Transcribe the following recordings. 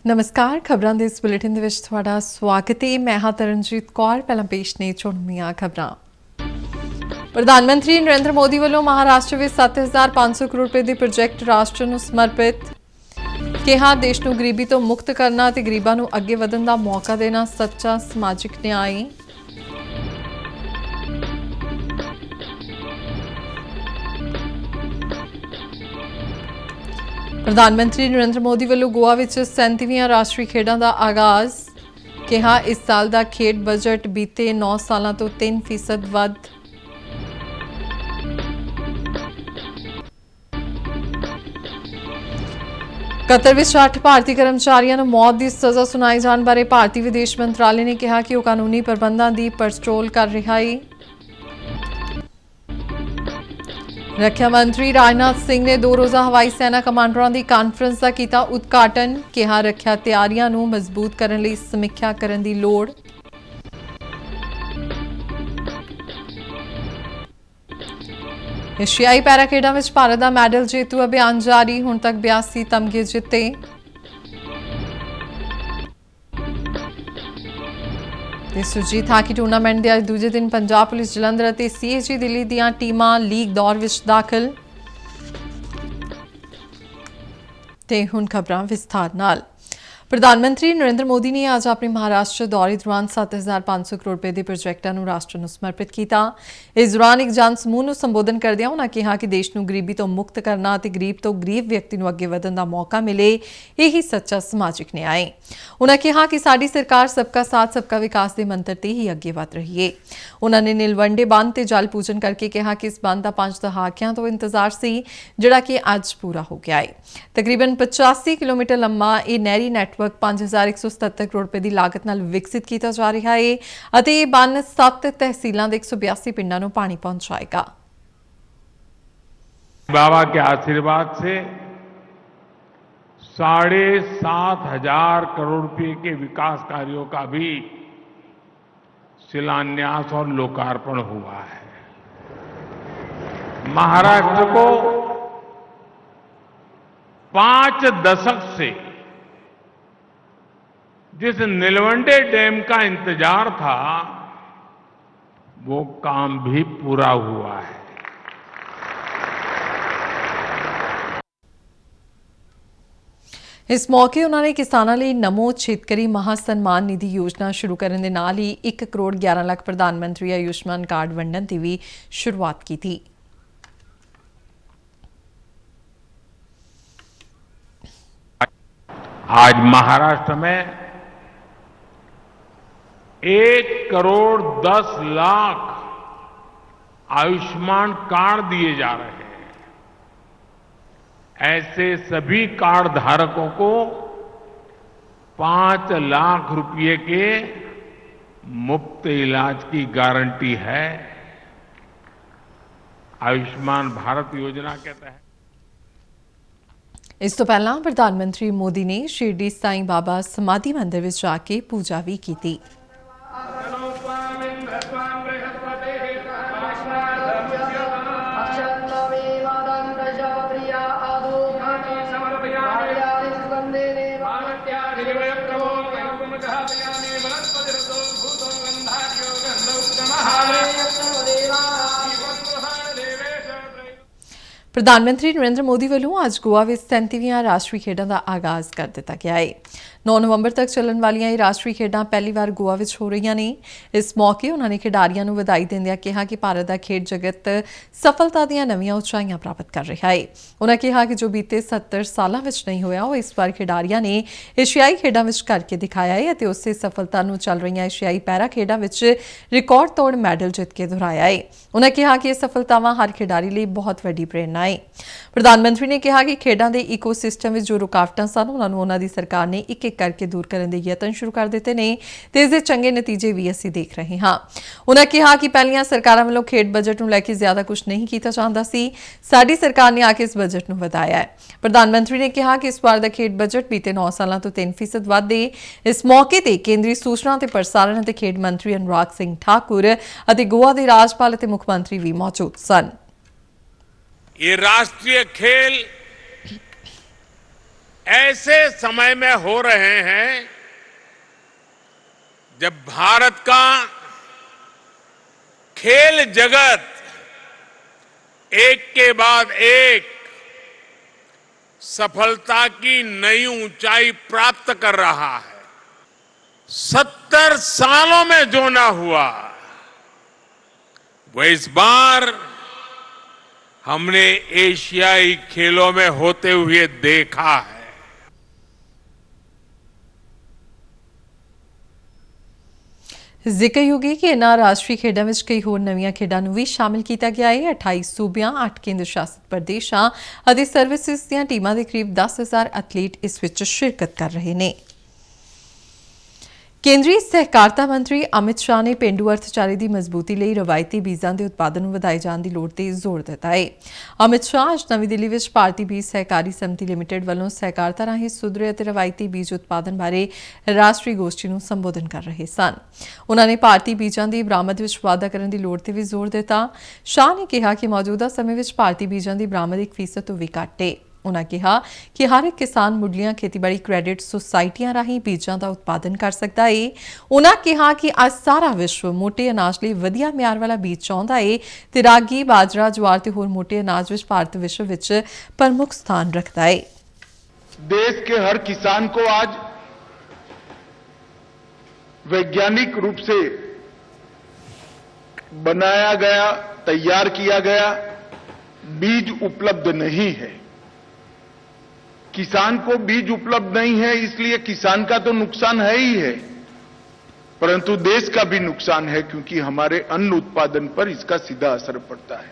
नमस्कार खबरां ਦੇ ਇਸ ਬੁਲੇਟਿਨ ਦੇ ਵਿੱਚ ਤੁਹਾਡਾ ਸਵਾਗਤ ਹੈ। ਮੈਂ ਹਾਂ ਤਰਨਜੀਤ ਕੌਰ। ਪਹਿਲਾਂ ਪੇਸ਼ ਨੇ ਚੁਣਵੀਆਂ ਖਬਰਾਂ। ਪ੍ਰਧਾਨ ਮੰਤਰੀ ਨਰਿੰਦਰ ਮੋਦੀ ਵੱਲੋਂ ਮਹਾਰਾਸ਼ਟਰ ਵਿੱਚ 7,500 ਕਰੋੜ ਰੁਪਏ ਦੇ ਪ੍ਰੋਜੈਕਟ ਰਾਸ਼ਟਰ ਨੂੰ ਸਮਰਪਿਤ। ਕਿਹਾ ਦੇਸ਼ ਨੂੰ ਗਰੀਬੀ ਤੋਂ ਮੁਕਤ ਕਰਨਾ ਅਤੇ ਗਰੀਬਾਂ ਨੂੰ ਅੱਗੇ ਵਧਣ ਦਾ ਮੌਕਾ ਦੇਣਾ ਸੱਚਾ ਸਮਾਜਿਕ ਨਿਆਂ। ਪ੍ਰਧਾਨ ਮੰਤਰੀ ਨਰਿੰਦਰ ਮੋਦੀ ਵੱਲੋਂ ਗੋਆ ਵਿੱਚ 37ਵੀਆਂ ਰਾਸ਼ਟਰੀ ਖੇਡਾਂ ਦਾ ਆਗਾਜ਼। ਕਿਹਾ ਇਸ ਸਾਲ ਦਾ ਖੇਡ ਬਜਟ ਬੀਤੇ 9 ਸਾਲਾਂ ਤੋਂ 3% ਵੱਧ। ਕਤਰ ਵਿੱਚ 8 ਭਾਰਤੀ ਕਰਮਚਾਰੀਆਂ ਨੂੰ ਮੌਤ ਦੀ ਸਜ਼ਾ ਸੁਣਾਏ ਜਾਣ ਬਾਰੇ ਭਾਰਤੀ ਵਿਦੇਸ਼ ਮੰਤਰਾਲੇ ਨੇ ਕਿਹਾ ਕਿ ਉਹ ਕਾਨੂੰਨੀ ਪ੍ਰਬੰਧਾਂ ਦੀ ਪੜਚੋਲ ਕਰ ਰਿਹਾ ਹੈ। ਰੱਖਿਆ ਮੰਤਰੀ ਰਾਜਨਾਥ ਸਿੰਘ ਨੇ 2 ਰੋਜ਼ਾ ਹਵਾਈ ਸੈਨਾ ਕਮਾਂਡਰਾਂ ਦੀ ਕਾਨਫਰੰਸ ਦਾ ਕੀਤਾ ਉਦਘਾਟਨ। ਕਿਹਾ ਰੱਖਿਆ ਤਿਆਰੀਆਂ ਨੂੰ ਮਜ਼ਬੂਤ ਕਰਨ ਲਈ ਸਮੀਖਿਆ ਕਰਨ ਦੀ ਲੋੜ। ਏਸ਼ੀਆਈ ਪੈਰਾ ਖੇਡਾਂ ਵਿੱਚ ਭਾਰਤ ਦਾ ਮੈਡਲ ਜੇਤੂ ਅਭਿਆਨ ਜਾਰੀ। ਹੁਣ ਤੱਕ 82 ਤਮਗੇ ਜਿੱਤੇ। ਸੁਰਜੀਤ ਹਾਕੀ ਟੂਰਨਾਮੈਂਟ ਦੇ ਅੱਜ ਦੂਜੇ ਦਿਨ ਪੰਜਾਬ ਪੁਲਿਸ ਜਲੰਧਰ ਅਤੇ CSG ਦਿੱਲੀ ਦੀਆਂ ਟੀਮਾਂ ਲੀਗ ਦੌਰ ਵਿੱਚ ਦਾਖਲ। ਤੇ ਹੁਣ ਖਬਰਾਂ ਵਿਸਥਾਰ ਨਾਲ। ਪ੍ਰਧਾਨ ਮੰਤਰੀ ਨਰਿੰਦਰ ਮੋਦੀ ਨੇ ਅੱਜ ਆਪਣੇ ਮਹਾਰਾਸ਼ਟਰ ਦੌਰੇ ਦੌਰਾਨ 7,500 ਕਰੋੜ ਰੁਪਏ ਦੇ ਪ੍ਰੋਜੈਕਟਾਂ ਨੂੰ ਰਾਸ਼ਟਰ ਨੂੰ ਸਮਰਪਿਤ ਕੀਤਾ। ਇਸ ਦੌਰਾਨ ਇੱਕ ਜਨ ਸਮੂਹ ਨੂੰ ਸੰਬੋਧਨ ਕਰਦਿਆਂ ਉਨ੍ਹਾਂ ਕਿਹਾ ਕਿ ਦੇਸ਼ ਨੂੰ ਗਰੀਬੀ ਤੋਂ ਮੁਕਤ ਕਰਨਾ ਅਤੇ ਗਰੀਬ ਤੋਂ ਗਰੀਬ ਵਿਅਕਤੀ ਨੂੰ ਅੱਗੇ ਵਧਣ ਦਾ ਮੌਕਾ ਮਿਲੇ, ਇਹੀ ਸੱਚਾ ਸਮਾਜਿਕ ਨਿਆਂ ਹੈ। ਉਨ੍ਹਾਂ ਕਿਹਾ ਕਿ ਸਾਡੀ ਸਰਕਾਰ ਸਬਕਾ ਸਾਥ ਸਬਕਾ ਵਿਕਾਸ ਦੇ ਮੰਤਰ ਤੇ ਹੀ ਅੱਗੇ ਵਧ ਰਹੀ ਹੈ। ਉਨ੍ਹਾਂ ਨੇ ਨੀਲਵੰਡੇ ਬੰਨ੍ਹ ਤੇ ਜਲ ਪੂਜਨ ਕਰਕੇ ਕਿਹਾ ਕਿ ਇਸ ਬੰਨ੍ਹ ਦਾ 5 ਦਹਾਕਿਆਂ ਤੋਂ ਇੰਤਜ਼ਾਰ ਸੀ, ਜਿਹੜਾ ਕਿ ਅੱਜ ਪੂਰਾ ਹੋ ਗਿਆ ਹੈ। ਤਕਰੀਬਨ 85 ਕਿਲੋਮੀਟਰ ਲੰਮਾ ਇਹ ਨਹਿਰੀ ਨੈਟਵਰਕ 5,177 ਕਰੋੜ ਰੁਪਏ ਦੀ ਲਾਗਤ ਨਾਲ ਵਿਕਸਿਤ ਕੀਤਾ ਜਾ ਰਿਹਾ ਹੈ ਅਤੇ ਇਹ ਬੰਨ੍ਹ 7 ਤਹਿਸੀਲਾਂ ਦੇ 182 ਪਿੰਡਾਂ ਨੂੰ ਪਾਣੀ पहुंचाएगा। बाबा के आशीर्वाद से 7,500 करोड़ रुपए के विकास कार्यों का भी शिलान्यास और लोकार्पण हुआ है। महाराष्ट्र को 5 दशक से जिस नीलवंडे डैम का इंतजार था, वो काम भी पूरा हुआ है। ਇਸ ਮੌਕੇ ਉਹਨਾਂ ਨੇ ਕਿਸਾਨਾਂ ਲਈ ਨਮੋ ਛੇਤਕਰੀ ਮਹਾ ਸਨਮਾਨ ਨਿਧੀ ਯੋਜਨਾ ਸ਼ੁਰੂ ਕਰਨ ਦੇ ਨਾਲ ਹੀ 1 ਕਰੋੜ 11 ਲੱਖ ਪ੍ਰਧਾਨ ਮੰਤਰੀ ਆਯੁਸ਼ਮਾਨ ਕਾਰਡ ਵੰਡਣ ਦੀ ਵੀ ਸ਼ੁਰੂਆਤ ਕੀਤੀ। आज महाराष्ट्र में 1 करोड़ 10 लाख आयुष्मान कार्ड दिए जा रहे हैं। ऐसे सभी कार्ड धारकों को 5 लाख रुपए के मुफ्त इलाज की गारंटी है। आयुष्मान भारत योजना के तहत ਇਸ ਤੋਂ ਪਹਿਲਾਂ ਪ੍ਰਧਾਨ ਮੰਤਰੀ ਮੋਦੀ ਨੇ ਸ਼ਿਰਡੀ ਸਾਈਂ ਬਾਬਾ ਸਮਾਧੀ ਮੰਦਿਰ ਵਿੱਚ ਜਾ ਕੇ ਪੂਜਾ ਵੀ ਕੀਤੀ। ਪ੍ਰਧਾਨ ਮੰਤਰੀ ਨਰਿੰਦਰ ਮੋਦੀ ਵੱਲੋਂ ਅੱਜ ਗੋਆ ਵਿੱਚ 37ਵੀਆਂ ਰਾਸ਼ਟਰੀ ਖੇਡਾਂ ਦਾ ਆਗਾਜ਼ ਕਰ ਦਿੱਤਾ ਗਿਆ ਹੈ। 9 ਨਵੰਬਰ ਤੱਕ ਚੱਲਣ ਵਾਲੀਆਂ ਇਹ ਰਾਸ਼ਟਰੀ ਖੇਡਾਂ ਪਹਿਲੀ ਵਾਰ ਗੋਆ ਵਿੱਚ ਹੋ ਰਹੀਆਂ ਨੇ। ਇਸ ਮੌਕੇ ਉਹਨਾਂ ਨੇ ਖਿਡਾਰੀਆਂ ਨੂੰ ਵਧਾਈ ਦਿੰਦਿਆਂ ਕਿਹਾ ਕਿ ਭਾਰਤ ਦਾ ਖੇਡ ਜਗਤ ਸਫਲਤਾ ਦੀਆਂ ਨਵੀਆਂ ਉਚਾਈਆਂ ਪ੍ਰਾਪਤ ਕਰ ਰਿਹਾ ਹੈ। ਉਹਨਾਂ ਕਿਹਾ ਕਿ ਜੋ ਬੀਤੇ 70 ਸਾਲਾਂ ਵਿੱਚ ਨਹੀਂ ਹੋਇਆ, ਉਹ ਇਸ ਵਾਰ ਖਿਡਾਰੀਆਂ ਨੇ ਏਸ਼ੀਆਈ ਖੇਡਾਂ ਵਿੱਚ ਕਰਕੇ ਦਿਖਾਇਆ ਹੈ ਅਤੇ ਉਸੇ ਸਫਲਤਾ ਨੂੰ ਚੱਲ ਰਹੀਆਂ ਏਸ਼ੀਆਈ ਪੈਰਾ ਖੇਡਾਂ ਵਿੱਚ ਰਿਕਾਰਡ ਤੋੜ ਮੈਡਲ ਜਿੱਤ ਕੇ ਦੁਹਰਾਇਆ ਹੈ। ਉਹਨਾਂ ਕਿਹਾ ਕਿ ਇਹ ਸਫਲਤਾਵਾਂ ਹਰ ਖਿਡਾਰੀ ਲਈ ਬਹੁਤ ਵੱਡੀ ਪ੍ਰੇਰਨਾ ਹੈ। ਪ੍ਰਧਾਨ ਮੰਤਰੀ ਨੇ ਕਿਹਾ ਕਿ ਖੇਡਾਂ ਦੇ ਇਕੋਸਿਸਟਮ ਵਿੱਚ ਜੋ ਰੁਕਾਵਟਾਂ ਸਨ, ਉਹਨਾਂ ਨੂੰ ਉਹਨਾਂ ਦੀ ਸਰਕਾਰ ਨੇ ਇੱਕ ਕਰਕੇ ਦੂਰ ਕਰਨ ਦੇ ਯਤਨ ਸ਼ੁਰੂ ਕਰ ਦਿੱਤੇ ਨੇ ਤੇ ਇਸ ਦੇ ਚੰਗੇ ਨਤੀਜੇ ਵੀ ਅਸੀਂ ਦੇਖ ਰਹੇ ਹਾਂ। ਉਹਨਾਂ ਕਿਹਾ ਕਿ ਪਹਿਲੀਆਂ ਸਰਕਾਰਾਂ ਵੱਲੋਂ ਖੇਡ ਬਜਟ ਨੂੰ ਲੈ ਕੇ ਜ਼ਿਆਦਾ ਕੁਝ ਨਹੀਂ ਕੀਤਾ ਜਾਂਦਾ ਸੀ, ਸਾਡੀ ਸਰਕਾਰ ਨੇ ਆ ਕੇ ਇਸ ਬਜਟ ਨੂੰ ਵਧਾਇਆ ਹੈ। ਪ੍ਰਧਾਨ ਮੰਤਰੀ ਨੇ ਕਿਹਾ ਕਿ ਇਸ ਵਾਰ ਦਾ ਖੇਡ ਬਜਟ ਬੀਤੇ 9 ਸਾਲਾਂ ਤੋਂ 3% ਵੱਧ ਹੈ। ਇਸ ਮੌਕੇ ਤੇ ਕੇਂਦਰੀ ਸੂਚਨਾ ਤੇ ਪ੍ਰਸਾਰਣ ਅਤੇ ਖੇਡ ਮੰਤਰੀ ਅਨੁਰਾਗ ਸਿੰਘ ਠਾਕੁਰ ਅਤੇ ਗੋਆ ਦੇ ਰਾਜਪਾਲ ਅਤੇ ਮੁੱਖ ਮੰਤਰੀ ਵੀ ਮੌਜੂਦ ਸਨ। ये राष्ट्रीय खेल ऐसे समय में हो रहे हैं जब भारत का खेल जगत एक के बाद एक सफलता की नई ऊंचाई प्राप्त कर रहा है। 70 सालों में जो ना हुआ वो इस बार हमने एशियाई खेलों में होते हुए देखा है। ਜ਼ਿਕਰਯੋਗ ਹੈ ਕਿ ਇਹਨਾਂ ਰਾਸ਼ਟਰੀ ਖੇਡਾਂ ਵਿੱਚ ਕਈ ਹੋਰ ਨਵੀਆਂ ਖੇਡਾਂ ਨੂੰ ਵੀ ਸ਼ਾਮਿਲ ਕੀਤਾ ਗਿਆ ਹੈ। 28 ਸੂਬਿਆਂ, 8 ਕੇਂਦਰ ਸ਼ਾਸਿਤ ਪ੍ਰਦੇਸ਼ਾਂ ਅਤੇ ਸਰਵਿਸਿਜ਼ ਦੀਆਂ ਟੀਮਾਂ ਦੇ ਕਰੀਬ 10,000 ਐਥਲੀਟ ਇਸ ਵਿੱਚ ਸ਼ਿਰਕਤ ਕਰ ਰਹੇ ਨੇ। ਕੇਂਦਰੀ ਸਹਿਕਾਰਤਾ ਮੰਤਰੀ ਅਮਿਤ ਸ਼ਾਹ ਨੇ ਪੇਂਡੂ ਅਰਥਚਾਰੇ ਦੀ ਮਜ਼ਬੂਤੀ ਲਈ ਰਵਾਇਤੀ ਬੀਜਾਂ ਦੇ ਉਤਪਾਦਨ ਨੂੰ ਵਧਾਏ ਜਾਣ ਦੀ ਲੋੜ ਤੇ ਜ਼ੋਰ ਦਿੱਤਾ ਹੈ। ਅਮਿਤ ਸ਼ਾਹ ਅੱਜ ਨਵੀਂ ਦਿੱਲੀ ਵਿੱਚ ਭਾਰਤੀ ਬੀਜ ਸਹਿਕਾਰੀ ਸਮਿਤੀ ਲਿਮਿਟਿਡ ਵੱਲੋਂ ਸਹਿਕਾਰਤਾ ਰਾਹੀਂ ਸੁਧਰੇ ਅਤੇ ਰਵਾਇਤੀ ਬੀਜ ਉਤਪਾਦਨ ਬਾਰੇ ਰਾਸ਼ਟਰੀ ਗੋਸ਼ਟੀ ਨੂੰ ਸੰਬੋਧਨ ਕਰ ਰਹੇ ਸਨ। ਉਨ੍ਹਾਂ ਨੇ ਭਾਰਤੀ ਬੀਜਾਂ ਦੀ ਬਰਾਮਦ ਵਿੱਚ ਵਾਧਾ ਕਰਨ ਦੀ ਲੋੜ ਤੇ ਵੀ ਜ਼ੋਰ ਦਿੱਤਾ। ਸ਼ਾਹ ਨੇ ਕਿਹਾ ਕਿ ਮੌਜੂਦਾ ਸਮੇਂ ਵਿੱਚ ਭਾਰਤੀ ਬੀਜਾਂ ਦੀ ਬਰਾਮਦ 1% ਤੋਂ ਵੀ ਘੱਟ ਹੈ। ਉਨ੍ਹਾਂ ਕਿਹਾ ਕਿ ਹਰ ਇੱਕ ਕਿਸਾਨ ਮੁੱਢਲੀਆਂ ਖੇਤੀਬਾੜੀ ਕ੍ਰੈਡਿਟ ਸੁਸਾਇਟੀਆਂ ਰਾਹੀਂ ਬੀਜਾਂ ਦਾ ਉਤਪਾਦਨ ਕਰ ਸਕਦਾ ਹੈ। ਉਨ੍ਹਾਂ ਕਿਹਾ ਕਿ ਅੱਜ ਸਾਰਾ ਵਿਸ਼ਵ ਮੋਟੇ ਅਨਾਜ ਲਈ ਵਧੀਆ ਮਿਆਰ ਵਾਲਾ ਬੀਜ ਚਾਹੁੰਦਾ ਹੈ ਤੇ ਰਾਗੀ, ਬਾਜਰਾ, ਜਵਾਰ ਤੇ ਹੋਰ ਮੋਟੇ ਅਨਾਜ ਵਿੱਚ ਭਾਰਤ ਵਿਸ਼ਵ ਵਿੱਚ ਪ੍ਰਮੁੱਖ ਸਥਾਨ ਰੱਖਦਾ ਹੈ। देश के हर किसान को आज वैज्ञानिक रूप से बनाया गया, तैयार किया गया बीज उपलब्ध नहीं है। किसान को बीज उपलब्ध नहीं है, इसलिए किसान का तो नुकसान है ही है, परंतु देश का भी नुकसान है, क्योंकि हमारे अन्न उत्पादन पर इसका सीधा असर पड़ता है।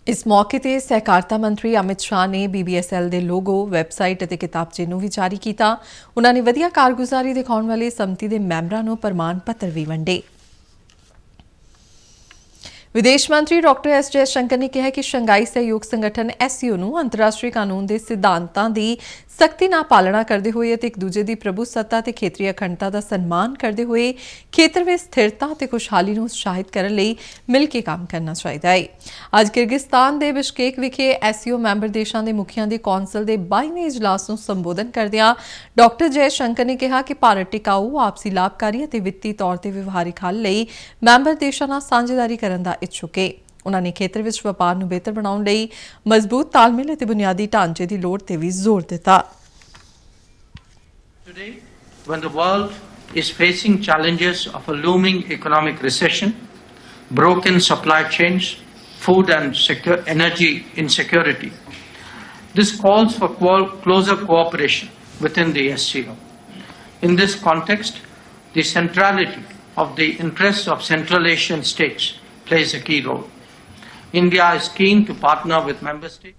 ਇਸ ਮੌਕੇ ਤੇ ਸਹਿਕਾਰਤਾ ਮੰਤਰੀ ਅਮਿਤ ਸ਼ਾਹ ਨੇ BBSL ਦੇ ਲੋਗੋ, ਵੈਬਸਾਈਟ ਅਤੇ ਕਿਤਾਬਚੇ ਨੂੰ ਵੀ ਜਾਰੀ ਕੀਤਾ। ਉਨ੍ਹਾਂ ਨੇ ਵਧੀਆ ਕਾਰਗੁਜ਼ਾਰੀ ਦਿਖਾਉਣ ਵਾਲੇ ਸਮਿਤੀ ਦੇ ਮੈਂਬਰਾਂ ਨੂੰ ਪ੍ਰਮਾਣ ਪੱਤਰ ਵੀ ਵੰਡੇ। ਵਿਦੇਸ਼ ਮੰਤਰੀ ਡਾਕਟਰ ਐਸ ਜੈਸ਼ੰਕਰ ਨੇ ਕਿਹਾ ਕਿ ਸ਼ੰਘਾਈ ਸਹਿਯੋਗ ਸੰਗਠਨ SCO ਨੂੰ ਅੰਤਰਰਾਸ਼ਟਰੀ ਕਾਨੂੰਨ ਦੇ ਸਿਧਾਂਤਾਂ ਦੀ ਸਖਤੀ ਨਾਲ ਪਾਲਣਾ ਕਰਦੇ ਹੋਏ ਅਤੇ ਇੱਕ ਦੂਜੇ ਦੀ ਪ੍ਰਭੂਸੱਤਾ ਤੇ ਖੇਤਰੀ ਅਖੰਡਤਾ ਦਾ ਸਨਮਾਨ ਕਰਦੇ ਹੋਏ ਖੇਤਰ ਵਿੱਚ ਸਥਿਰਤਾ ਅਤੇ ਖੁਸ਼ਹਾਲੀ ਨੂੰ ਉਤਸ਼ਾਹਿਤ ਕਰਨ ਲਈ ਮਿਲ ਕੇ ਕੰਮ ਕਰਨਾ ਚਾਹੀਦਾ ਹੈ। ਅੱਜ ਕਿਰਗਿਸਤਾਨ ਦੇ ਬਿਸ਼ਕੇਕ ਵਿਖੇ SCO ਮੈਂਬਰ ਦੇਸ਼ਾਂ ਦੇ ਮੁਖੀਆਂ ਦੇ ਕੌਂਸਲ ਦੇ 22ਵੇਂ ਇਜਲਾਸ ਨੂੰ ਸੰਬੋਧਨ ਕਰਦਿਆਂ ਡਾਕਟਰ ਜੈਸ਼ੰਕਰ ਨੇ ਕਿਹਾ ਕਿ ਭਾਰਤ ਟਿਕਾਊ, ਆਪਸੀ ਲਾਭਕਾਰੀ ਅਤੇ ਵਿੱਤੀ ਤੌਰ ਤੇ ਵਿਵਹਾਰਿਕ ਹੱਲ ਲਈ ਮੈਂਬਰ ਦੇਸ਼ਾਂ ਨਾਲ ਸਾਂਝੇਦਾਰੀ ਕਰਨ ਦਾ ਇੱਛੁਕ ਹੈ। ਉਨ੍ਹਾਂ ਨੇ ਖੇਤਰ ਵਿੱਚ ਵਪਾਰ ਨੂੰ ਬਿਹਤਰ ਬਣਾਉਣ ਲਈ ਮਜ਼ਬੂਤ ਤਾਲਮੇਲ ਅਤੇ ਬੁਨਿਆਦੀ ਢਾਂਚੇ ਦੀ ਲੋੜ ਤੇ ਵੀ ਜ਼ੋਰ ਦਿੱਤਾ। Today, when the world is facing challenges of a looming economic recession, broken supply chains, food and energy insecurity, this calls for closer cooperation within the SCO. In this context, the centrality of the interests of Central Asian states plays a key role. India is keen to partner with member states.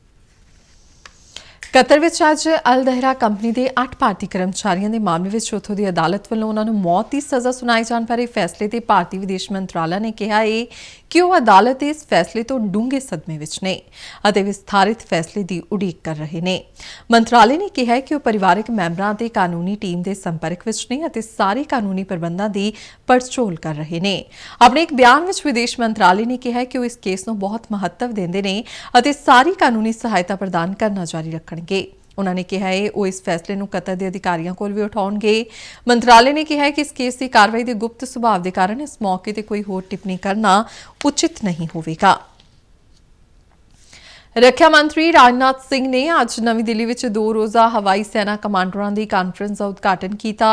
Qatar ਵਿੱਚ ਅੱਜ ਅਲ ਦਹਰਾ company ਦੇ 8 ਭਾਰਤੀ ਕਰਮਚਾਰੀਆਂ ਦੇ ਮਾਮਲੇ ਵਿੱਚ ਉੱਥੋਂ ਦੀ ਅਦਾਲਤ ਵੱਲੋਂ ਉਨ੍ਹਾਂ ਨੂੰ ਮੌਤ ਦੀ ਸਜ਼ਾ ਸੁਣਾਏ ਜਾਣ ਬਾਰੇ ਫੈਸਲੇ ਤੇ ਭਾਰਤੀ ਵਿਦੇਸ਼ ਮੰਤਰਾਲਾ ਨੇ ਕਿਹਾ ਹੈ ਕਿ ਉਹ ਅਦਾਲਤ ਦੇ ਇਸ ਫੈਸਲੇ ਤੋਂ ਡੂੰਘੇ ਸਦਮੇ ਵਿੱਚ ਨੇ ਅਤੇ ਵਿਸਥਾਰਿਤ ਫੈਸਲੇ ਦੀ ਉਡੀਕ ਕਰ ਰਹੇ ਨੇ। ਮੰਤਰਾਲੇ ਨੇ ਕਿਹਾ ਹੈ ਕਿ ਉਹ ਪਰਿਵਾਰਕ ਮੈਂਬਰਾਂ ਤੇ ਕਾਨੂੰਨੀ ਟੀਮ ਦੇ ਸੰਪਰਕ ਵਿੱਚ ਨੇ ਅਤੇ ਸਾਰੇ ਕਾਨੂੰਨੀ ਪ੍ਰਬੰਧਾਂ ਦੀ ਪੜਚੋਲ ਕਰ ਰਹੇ ਨੇ। ਆਪਣੇ ਇੱਕ ਬਿਆਨ ਵਿੱਚ ਵਿਦੇਸ਼ ਮੰਤਰਾਲੇ ਨੇ ਕਿਹਾ ਹੈ ਕਿ ਉਹ ਇਸ ਕੇਸ ਨੂੰ ਬਹੁਤ ਮਹੱਤਵ ਦਿੰਦੇ ਨੇ ਅਤੇ ਸਾਰੀ ਕਾਨੂੰਨੀ ਸਹਾਇਤਾ ਪ੍ਰਦਾਨ ਕਰਨਾ ਜਾਰੀ ਰੱਖਣਗੇ। ਉਨ੍ਹਾਂ ਨੇ ਕਿਹਾ ਹੈ ਉਹ ਇਸ ਫੈਸਲੇ ਨੂੰ ਕਤਰ ਦੇ ਅਧਿਕਾਰੀਆਂ ਕੋਲ ਵੀ ਉਠਾਉਣਗੇ। ਮੰਤਰਾਲੇ ਨੇ ਕਿਹਾ ਹੈ ਕਿ ਇਸ ਕੇਸ ਦੀ ਕਾਰਵਾਈ ਦੇ ਗੁਪਤ ਸੁਭਾਅ ਦੇ ਕਾਰਨ ਇਸ ਮੌਕੇ ਤੇ ਕੋਈ ਹੋਰ ਟਿੱਪਣੀ ਕਰਨਾ ਉਚਿਤ ਨਹੀਂ ਹੋਵੇਗਾ। ਰੱਖਿਆ ਮੰਤਰੀ ਰਾਜਨਾਥ ਸਿੰਘ ਨੇ ਅੱਜ ਨਵੀਂ ਦਿੱਲੀ ਵਿੱਚ 2 ਰੋਜ਼ਾ ਹਵਾਈ ਸੈਨਾ ਕਮਾਂਡਰਾਂ ਦੀ ਕਾਨਫਰੰਸ ਦਾ ਉਦਘਾਟਨ ਕੀਤਾ।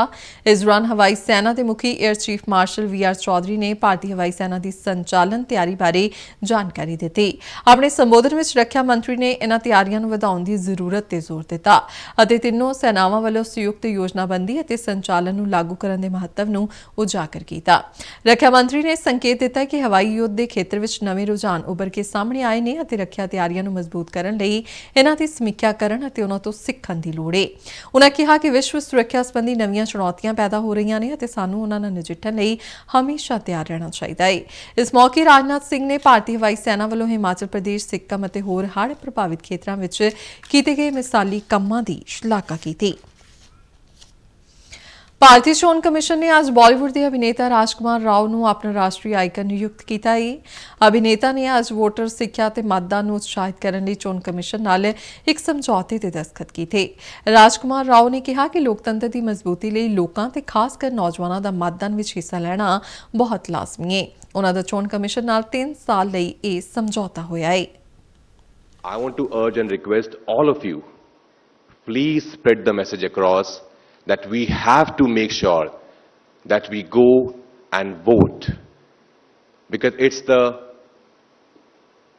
ਇਸ ਦੌਰਾਨ ਹਵਾਈ ਸੈਨਾ ਦੇ ਮੁਖੀ air chief marshal VR Chaudhary ਨੇ ਭਾਰਤੀ ਹਵਾਈ ਸੈਨਾ ਦੀ ਸੰਚਾਲਨ ਤਿਆਰੀ ਬਾਰੇ ਜਾਣਕਾਰੀ ਦਿੱਤੀ। ਆਪਣੇ ਸੰਬੋਧਨ ਵਿੱਚ ਰੱਖਿਆ ਮੰਤਰੀ ਨੇ ਇਹਨਾਂ ਤਿਆਰੀਆਂ ਨੂੰ ਵਧਾਉਣ ਦੀ ਜ਼ਰੂਰਤ ਤੇ ਜ਼ੋਰ ਦਿੱਤਾ ਅਤੇ ਤਿੰਨੋਂ ਸੈਨਾਵਾਂ ਵੱਲੋਂ ਸੰਯੁਕਤ ਯੋਜਨਾਬੰਦੀ ਅਤੇ ਸੰਚਾਲਨ ਨੂੰ ਲਾਗੂ ਕਰਨ ਦੇ ਮਹੱਤਵ ਨੂੰ ਉਜਾਗਰ ਕੀਤਾ। ਰੱਖਿਆ ਮੰਤਰੀ ਨੇ ਸੰਕੇਤ ਦਿੱਤਾ ਕਿ ਹਵਾਈ ਯੁੱਧ ਦੇ ਖੇਤਰ ਵਿੱਚ ਨਵੇਂ ਰੁਝਾਨ ਉੱਭਰ ਕੇ ਸਾਹਮਣੇ ਆਏ ਨੇ ਅਤੇ ਰੱਖਿਆ ਤਿਆਰੀਆਂ ਨੂੰ ਮਜ਼ਬੂਤ ਕਰਨ ਲਈ ਇਹਨਾਂ ਦੀ ਸਮੀਖਿਆ ਕਰਨ ਅਤੇ ਉਹਨਾਂ ਤੋਂ ਸਿੱਖਣ ਦੀ ਲੋੜ ਹੈ। ਉਨ੍ਹਾਂ ਕਿਹਾ ਕਿ ਵਿਸ਼ਵ ਸੁਰੱਖਿਆ ਸੰਬੰਧੀ ਨਵੀਆਂ ਚੁਣੌਤੀਆਂ ਪੈਦਾ ਹੋ ਰਹੀਆਂ ਨੇ ਅਤੇ ਸਾਨੂੰ ਉਹਨਾਂ ਨਾਲ ਨਜਿੱਠਣ ਲਈ ਹਮੇਸ਼ਾ ਤਿਆਰ ਰਹਿਣਾ ਚਾਹੀਦਾ ਹੈ। ਇਸ ਮੌਕੇ ਰਾਜਨਾਥ ਸਿੰਘ ਨੇ ਭਾਰਤੀ ਹਵਾਈ ਸੈਨਾ ਵੱਲੋਂ ਹਿਮਾਚਲ ਪ੍ਰਦੇਸ਼, ਸਿੱਕਮ ਅਤੇ ਹੋਰ ਹੜ੍ਹ ਪ੍ਰਭਾਵਿਤ ਖੇਤਰਾਂ ਵਿੱਚ ਕੀਤੇ ਗਏ ਮਿਸਾਲੀ ਕੰਮਾਂ ਦੀ ਸ਼ਲਾਘਾ ਕੀਤੀ। ਭਾਰਤੀ ਚੋਣ ਕਮਿਸ਼ਨ ਨੇ ਅੱਜ ਬਾਲੀਵੁੱਡ ਦੇ ਅਭਿਨੇਤਾ ਰਾਜਕੁਮਾਰ ਰਾਓ ਨੂੰ ਆਪਣਾ ਰਾਸ਼ਟਰੀ ਆਈਕਨ ਨਿਯੁਕਤ ਕੀਤਾ ਹੈ। ਅਭਿਨੇਤਾ ਨੇ ਅੱਜ ਵੋਟਰ ਸਿੱਖਿਆ ਤੇ ਮਤਦਾਨ ਨੂੰ ਉਤਸ਼ਾਹਿਤ ਕਰਨ ਲਈ ਚੋਣ ਕਮਿਸ਼ਨ ਨਾਲ ਇੱਕ ਸਮਝੌਤੇ ਤੇ ਦਸਤਖਤ ਕੀਤੇ। ਰਾਜਕੁਮਾਰ ਰਾਓ ਨੇ ਕਿਹਾ ਕਿ ਲੋਕਤੰਤਰ ਦੀ ਮਜ਼ਬੂਤੀ ਲਈ ਲੋਕਾਂ ਤੇ ਖਾਸ ਕਰ ਨੌਜਵਾਨਾਂ ਦਾ ਮਤਦਾਨ ਵਿੱਚ ਹਿੱਸਾ ਲੈਣਾ ਬਹੁਤ ਲਾਜ਼ਮੀ ਹੈ। ਉਹਨਾਂ ਦਾ ਚੋਣ ਕਮਿਸ਼ਨ ਨਾਲ 3 ਸਾਲ ਲਈ ਇਹ ਸਮਝੌਤਾ ਹੋਇਆ ਹੈ। I want to urge and request all of you, please spread the message across that we have to make sure that we go and vote, because it's the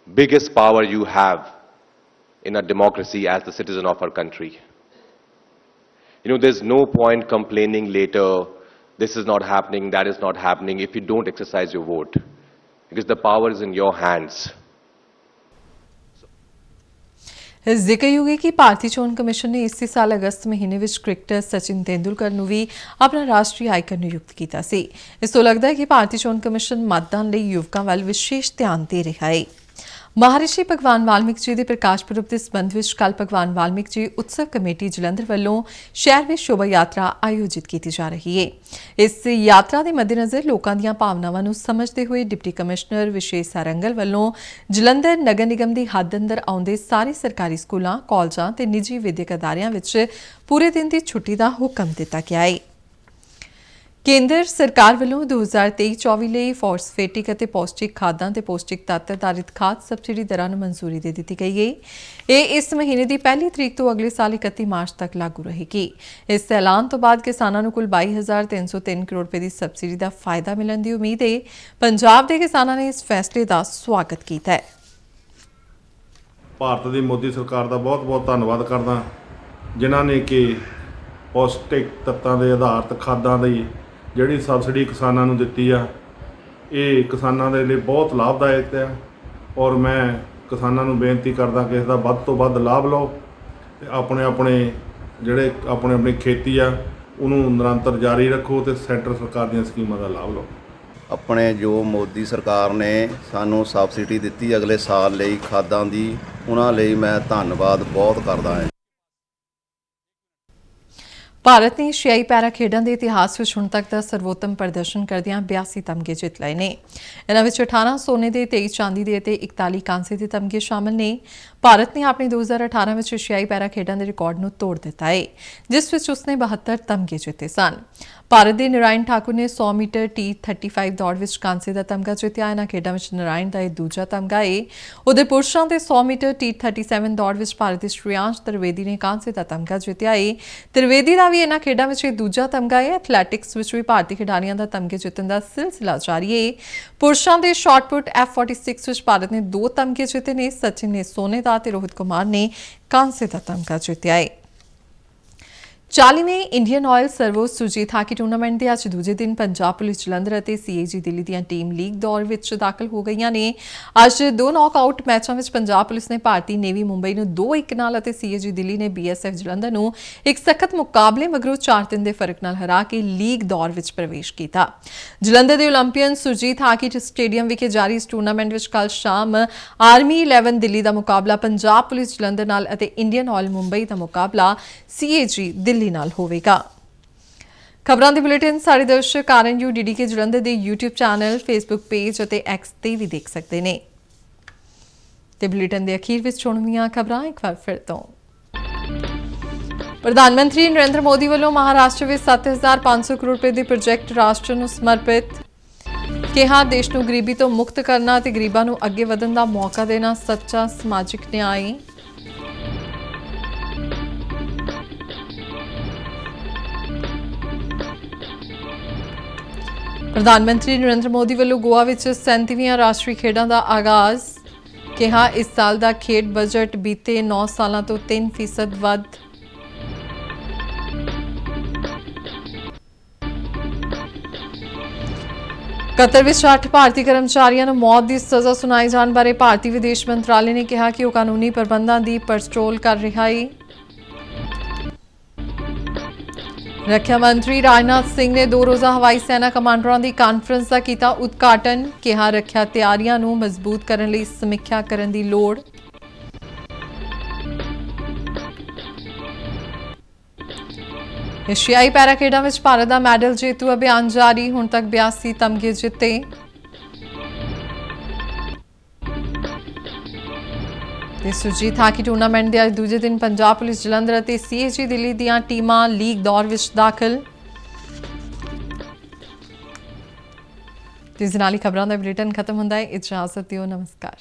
biggest power you have in a democracy as the citizen of our country. You know, there's no point complaining later, this is not happening, that is not happening, if you don't exercise your vote, because the power is in your hands. ਜ਼ਿਕਰਯੋਗ ਹੈ ਕਿ ਭਾਰਤੀ ਚੋਣ commission ਨੇ ਇਸੇ ਸਾਲ ਅਗਸਤ ਮਹੀਨੇ ਵਿੱਚ cricketer Sachin Tendulkar ਨੂੰ ਵੀ ਆਪਣਾ ਰਾਸ਼ਟਰੀ ਆਈਕਨ ਨਿਯੁਕਤ ਕੀਤਾ ਸੀ। ਇਸ ਤੋਂ ਲੱਗਦਾ ਹੈ ਕਿ ਭਾਰਤੀ ਚੋਣ ਕਮਿਸ਼ਨ ਮਤਦਾਨ ਲਈ ਯੁਵਕਾਂ ਵੱਲ ਵਿਸ਼ੇਸ਼ ਧਿਆਨ ਦੇ ਰਿਹਾ ਹੈ। ਮਹਾਰਿਸ਼ੀ ਭਗਵਾਨ ਵਾਲਮੀਕ ਜੀ ਦੇ ਪ੍ਰਕਾਸ਼ ਪੁਰਬ ਦੇ ਸੰਬੰਧ ਵਿੱਚ ਕੱਲ੍ਹ ਭਗਵਾਨ ਵਾਲਮੀਕ ਜੀ ਉਤਸਵ ਕਮੇਟੀ ਜਲੰਧਰ ਵੱਲੋਂ ਸ਼ਹਿਰ ਵਿੱਚ ਸ਼ੋਭਾ ਯਾਤਰਾ ਆਯੋਜਿਤ ਕੀਤੀ ਜਾ ਰਹੀ ਹੈ। ਇਸ ਯਾਤਰਾ ਦੇ ਮੱਦੇਨਜ਼ਰ ਲੋਕਾਂ ਦੀਆਂ ਭਾਵਨਾਵਾਂ ਨੂੰ ਸਮਝਦੇ ਹੋਏ ਡਿਪਟੀ ਕਮਿਸ਼ਨਰ ਵਿਸ਼ੇਸ਼ ਸਾਰੰਗਲ ਵੱਲੋਂ ਜਲੰਧਰ ਨਗਰ ਨਿਗਮ ਦੀ ਹੱਦ ਅੰਦਰ ਆਉਂਦੇ ਸਾਰੇ ਸਰਕਾਰੀ ਸਕੂਲਾਂ, ਕਾਲਜਾਂ ਤੇ ਨਿੱਜੀ ਵਿਦਿਅਕ ਅਦਾਰਿਆਂ ਵਿੱਚ ਪੂਰੇ ਦਿਨ ਦੀ ਛੁੱਟੀ ਦਾ ਹੁਕਮ ਦਿੱਤਾ ਗਿਆ ਹੈ। ਕੇਂਦਰ ਸਰਕਾਰ ਵੱਲੋਂ 2023-24 ਲਈ ਫਾਸਫੇਟਿਕ ਅਤੇ ਪੌਸ਼ਟਿਕ ਖਾਦਾਂ ਤੇ ਪੌਸ਼ਟਿਕ ਤੱਤ ਆਧਾਰਿਤ ਖਾਦ ਸਬਸਿਡੀ ਦਰਾਂ ਨੂੰ ਮਨਜ਼ੂਰੀ ਦੇ ਦਿੱਤੀ ਗਈ ਹੈ। ਇਹ ਇਸ ਮਹੀਨੇ ਦੀ 1 ਤਰੀਕ ਤੋਂ ਅਗਲੇ ਸਾਲ 31 ਮਾਰਚ ਤੱਕ ਲਾਗੂ ਰਹੇਗੀ। ਇਸ ਐਲਾਨ ਤੋਂ ਬਾਅਦ ਕਿਸਾਨਾਂ ਨੂੰ ਕੁੱਲ 22,303 ਕਰੋੜ ਰੁਪਏ ਦੀ ਸਬਸਿਡੀ ਦਾ ਫਾਇਦਾ ਮਿਲਣ ਦੀ ਉਮੀਦ ਹੈ। ਪੰਜਾਬ ਦੇ ਕਿਸਾਨਾਂ ਨੇ ਇਸ ਫੈਸਲੇ ਦਾ ਸਵਾਗਤ ਕੀਤਾ ਹੈ। ਭਾਰਤ ਦੀ ਮੋਦੀ ਸਰਕਾਰ ਦਾ ਬਹੁਤ-ਬਹੁਤ ਧੰਨਵਾਦ ਕਰਦਾ, ਜਿਨ੍ਹਾਂ ਨੇ ਕਿ ਪੌਸ਼ਟਿਕ ਤੱਤਾਂ ਦੇ ਆਧਾਰਿਤ ਖਾਦਾਂ ਦੀ ਜਿਹੜੀ ਸਬਸਿਡੀ ਕਿਸਾਨਾਂ ਨੂੰ ਦਿੱਤੀ ਆ, ਇਹ ਕਿਸਾਨਾਂ ਦੇ ਲਈ ਬਹੁਤ ਲਾਭਦਾਇਕ ਹੈ। ਔਰ ਮੈਂ ਕਿਸਾਨਾਂ ਨੂੰ ਬੇਨਤੀ ਕਰਦਾ ਕਿ ਇਸ ਦਾ ਵੱਧ ਤੋਂ ਵੱਧ ਲਾਭ ਲਓ ਤੇ ਆਪਣੀ ਖੇਤੀ ਆ ਉਹਨੂੰ ਨਿਰੰਤਰ ਜਾਰੀ ਰੱਖੋ ਤੇ ਸੈਂਟਰ ਸਰਕਾਰ ਦੀਆਂ ਸਕੀਮਾਂ ਦਾ ਲਾਭ ਲਓ। ਆਪਣੇ ਜੋ ਮੋਦੀ ਸਰਕਾਰ ਨੇ ਸਾਨੂੰ ਸਬਸਿਡੀ ਦਿੱਤੀ ਅਗਲੇ ਸਾਲ ਲਈ ਖਾਦਾਂ ਦੀ, ਉਹਨਾਂ ਲਈ ਮੈਂ ਧੰਨਵਾਦ ਬਹੁਤ ਕਰਦਾ ਹਾਂ। ਭਾਰਤ ਨੇ ਏਸ਼ੀਆਈ ਪੈਰਾ ਖੇਡਾਂ ਦੇ ਇਤਿਹਾਸ ਵਿੱਚ ਹੁਣ ਤੱਕ ਦਾ ਸਰਵੋਤਮ ਪ੍ਰਦਰਸ਼ਨ ਕਰਦਿਆਂ 82 ਤਮਗੇ ਜਿੱਤ ਲਏ ਨੇ। ਇਹਨਾਂ ਵਿੱਚ 18 ਸੋਨੇ ਦੇ, 23 ਚਾਂਦੀ ਦੇ ਅਤੇ 41 ਕਾਂਸੇ ਦੇ ਤਮਗੇ ਸ਼ਾਮਲ ਨੇ। ਭਾਰਤ ਨੇ ਆਪਣੇ 2018 ਵਿੱਚ ਏਸ਼ੀਆਈ ਪੈਰਾ ਖੇਡਾਂ ਦੇ ਰਿਕਾਰਡ ਨੂੰ ਤੋੜ ਦਿੱਤਾ ਹੈ, ਜਿਸ ਵਿੱਚ ਉਸਨੇ 72 ਤਮਗੇ ਜਿੱਤੇ ਸਨ। ਭਾਰਤ ਦੇ ਨਰਾਇਣ ਠਾਕੁਰ ਨੇ 100 ਮੀਟਰ T35 ਦੌੜ ਵਿੱਚ ਕਾਂਸੇ ਦਾ ਤਮਗਾ ਜਿੱਤਿਆ। ਇਹਨਾਂ ਖੇਡਾਂ ਵਿੱਚ ਨਰਾਇਣ ਦਾ ਇਹ ਦੂਜਾ ਤਮਗਾ ਹੈ। ਉਧਰ ਪੁਰਸ਼ਾਂ ਦੇ 100 ਮੀਟਰ T37 ਦੌੜ ਵਿੱਚ ਭਾਰਤ ਦੇ ਸ਼੍ਰੇयांश ਤ੍ਰਿਵੇਦੀ ਨੇ ਕਾਂਸੇ ਦਾ ਤਮਗਾ ਜਿੱਤਿਆ ਹੈ। ਤ੍ਰਿਵੇਦੀ ਦਾ ਵੀ ਇਹਨਾਂ ਖੇਡਾਂ ਵਿੱਚ ਇਹ ਦੂਜਾ ਤਮਗਾ ਹੈ। ਐਥਲੈਟਿਕਸ ਵਿੱਚ ਵੀ ਭਾਰਤੀ ਖਿਡਾਰੀਆਂ ਦਾ ਤਮਗੇ ਜਿੱਤਣ ਦਾ ਸਿਲਸਿਲਾ ਜਾਰੀ ਹੈ। ਪੁਰਸ਼ਾਂ ਦੇ ਸ਼ਾਟਪੁੱਟ F46 ਵਿੱਚ ਭਾਰਤ ਨੇ 2 ਤਮਗੇ ਜਿੱਤੇ ਨੇ। ਸਚਿਨ ਨੇ ਸੋਨੇ ਦਾ ਤੇ ਰੋਹਿਤ ਕੁਮਾਰ ਨੇ ਕਾਂਸੇ ਦਾ ਤਮਗਾ ਜਿੱਤਿਆ ਹੈ। 40ਵੇਂ Indian Oil Servo Surjit hockey tournament ਦੇ ਅੱਜ ਦੂਜੇ ਦਿਨ ਪੰਜਾਬ ਪੁਲਿਸ ਜਲੰਧਰ ਅਤੇ CAG ਦਿੱਲੀ ਦੀਆਂ ਟੀਮ ਲੀਗ ਦੌਰ ਵਿੱਚ ਦਾਖਲ ਹੋ ਗਈਆਂ ਨੇ। ਅੱਜ 2 ਨੌਕਆਊਟ ਮੈਚਾਂ ਵਿੱਚ ਪੰਜਾਬ ਪੁਲਿਸ ਨੇ ਭਾਰਤੀ ਨੇਵੀ ਮੁੰਬਈ ਨੂੰ 2-1 ਨਾਲ ਅਤੇ CAG ਦਿੱਲੀ ਨੇ BSF ਜਲੰਧਰ ਨੂੰ ਇੱਕ ਸਖਤ ਮੁਕਾਬਲੇ ਮਗਰੋਂ 4-3 ਦੇ ਫਰਕ ਨਾਲ ਹਰਾ ਕੇ ਲੀਗ ਦੌਰ ਵਿੱਚ ਪ੍ਰਵੇਸ਼ ਕੀਤਾ। ਜਲੰਧਰ ਦੇ ਓਲੰਪੀਅਨ ਸੁਰਜੀਤ ਹਾਕੀ ਸਟੇਡੀਅਮ ਵਿਖੇ ਜਾਰੀ ਇਸ ਟੂਰਨਾਮੈਂਟ ਵਿੱਚ ਕੱਲ੍ਹ ਸ਼ਾਮ ਆਰਮੀ 11 ਦਿੱਲੀ ਦਾ ਮੁਕਾਬਲਾ ਪੰਜਾਬ ਪੁਲਿਸ ਜਲੰਧਰ ਨਾਲ ਅਤੇ ਇੰਡੀਅਨ ਆਇਲ ਮੁੰਬਈ ਦਾ ਮੁਕਾਬਲਾ CAG ਦਿੱਲੀ ਨਾਲ ਹੋਵੇਗਾ। ਖਬਰਾਂ ਦੇ ਬੁਲੇਟਿਨ ਸਾਰੇ ਦਰਸ਼ਕ RNU DDK ਜਲੰਧਰ ਦੇ YouTube ਚੈਨਲ, Facebook ਪੇਜ ਅਤੇ X ਤੇ ਵੀ ਦੇਖ ਸਕਦੇ ਨੇ। ਤੇ ਬੁਲੇਟਿਨ ਦੇ ਅਖੀਰ ਵਿੱਚ ਚੁਣਵੀਆਂ ਖਬਰਾਂ ਇੱਕ ਵਾਰ ਫਿਰ ਤੋਂ। ਪ੍ਰਧਾਨ ਮੰਤਰੀ ਨਰਿੰਦਰ ਮੋਦੀ ਵੱਲੋਂ ਮਹਾਰਾਸ਼ਟਰ ਵਿੱਚ 7,500 ਕਰੋੜ ਰੁਪਏ ਦੇ ਪ੍ਰੋਜੈਕਟ ਰਾਸ਼ਟਰ ਨੂੰ ਸਮਰਪਿਤ। ਕਿਹਾ ਦੇਸ਼ ਨੂੰ ਗਰੀਬੀ ਤੋਂ ਮੁਕਤ ਕਰਨਾ ਤੇ ਗਰੀਬਾਂ ਨੂੰ ਅੱਗੇ ਵਧਣ ਦਾ ਮੌਕਾ ਦੇਣਾ ਸੱਚਾ ਸਮਾਜਿਕ ਨਿਆਂ। ਪ੍ਰਧਾਨ ਮੰਤਰੀ ਨਰਿੰਦਰ ਮੋਦੀ ਵੱਲੋਂ ਗੋਆ ਵਿੱਚ 37ਵੀਆਂ ਰਾਸ਼ਟਰੀ ਖੇਡਾਂ ਦਾ ਆਗਾਜ਼। ਕਿਹਾ ਇਸ ਸਾਲ ਦਾ ਖੇਡ ਬਜਟ ਬੀਤੇ 9 ਸਾਲਾਂ ਤੋਂ 3% ਵੱਧ। ਕਤਰ ਵਿੱਚ 8 ਭਾਰਤੀ ਕਰਮਚਾਰੀਆਂ ਨੂੰ ਮੌਤ ਦੀ ਸਜ਼ਾ ਸੁਣਾਏ ਜਾਣ ਬਾਰੇ ਭਾਰਤੀ ਵਿਦੇਸ਼ ਮੰਤਰਾਲੇ ਨੇ ਕਿਹਾ ਕਿ ਉਹ ਕਾਨੂੰਨੀ ਪ੍ਰਬੰਧਾਂ ਦੀ ਪੜਚੋਲ ਕਰ ਰਿਹਾ ਹੈ। ਰੱਖਿਆ ਮੰਤਰੀ ਰਾਜਨਾਥ ਸਿੰਘ ਨੇ 2 ਰੋਜ਼ਾ ਹਵਾਈ ਸੈਨਾ ਕਮਾਂਡਰਾਂ ਦੀ ਕਾਨਫਰੰਸ ਦਾ ਕੀਤਾ ਉਦਘਾਟਨ। ਕਿਹਾ ਰੱਖਿਆ ਤਿਆਰੀਆਂ ਨੂੰ ਮਜ਼ਬੂਤ ਕਰਨ ਲਈ ਸਮੀਖਿਆ ਕਰਨ ਦੀ ਲੋੜ। ਏਸ਼ੀਆਈ ਪੈਰਾ ਖੇਡਾਂ ਵਿੱਚ ਭਾਰਤ ਦਾ ਮੈਡਲ ਜੇਤੂ ਅਭਿਆਨ ਜਾਰੀ, ਹੁਣ ਤੱਕ 82 ਤਮਗੇ ਜਿੱਤੇ। ਤੇ ਸੁਰਜੀਤ ਹਾਕੀ ਟੂਰਨਾਮੈਂਟ ਦੇ ਅੱਜ ਦੂਜੇ ਦਿਨ ਪੰਜਾਬ ਪੁਲਿਸ ਜਲੰਧਰ ਅਤੇ ਸੀਏਜੀ ਦਿੱਲੀ ਦੀਆਂ ਟੀਮਾਂ ਲੀਗ ਦੌਰ ਵਿੱਚ ਦਾਖਲ। ਤੇ ਇਸ ਨਾਲ ਹੀ ਖਬਰਾਂ ਦਾ ਬੁਲੇਟਿਨ ਖਤਮ ਹੁੰਦਾ ਹੈ। ਇਜਾਜ਼ਤ ਦਿਓ, ਨਮਸਕਾਰ।